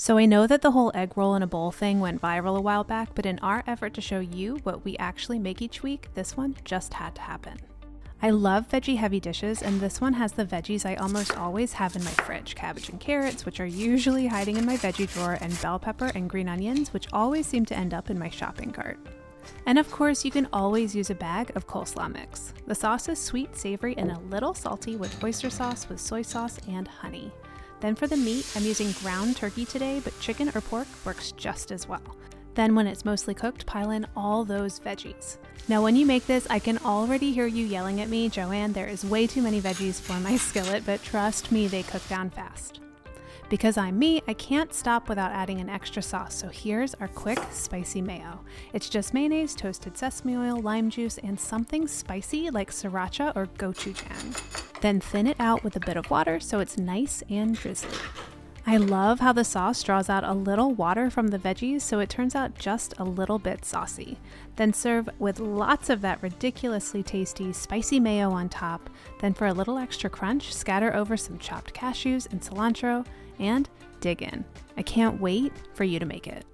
So I know that the whole egg roll in a bowl thing went viral a while back, but in our effort to show you what we actually make each week, this one just had to happen. I love veggie heavy dishes, and this one has the veggies I almost always have in my fridge, cabbage and carrots, which are usually hiding in my veggie drawer, and bell pepper and green onions, which always seem to end up in my shopping cart. And of course, you can always use a bag of coleslaw mix. The sauce is sweet, savory, and a little salty with oyster sauce with soy sauce and honey. Then for the meat, I'm using ground turkey today, but chicken or pork works just as well. Then when it's mostly cooked, pile in all those veggies. Now when you make this, I can already hear you yelling at me, Joanne, there is way too many veggies for my skillet, but trust me, they cook down fast. Because I'm me, I can't stop without adding an extra sauce, so here's our quick, spicy mayo. It's just mayonnaise, toasted sesame oil, lime juice, and something spicy like sriracha or gochujang. Then thin it out with a bit of water so it's nice and drizzly. I love how the sauce draws out a little water from the veggies, so it turns out just a little bit saucy. Then serve with lots of that ridiculously tasty spicy mayo on top. Then for a little extra crunch, scatter over some chopped cashews and cilantro, and dig in. I can't wait for you to make it.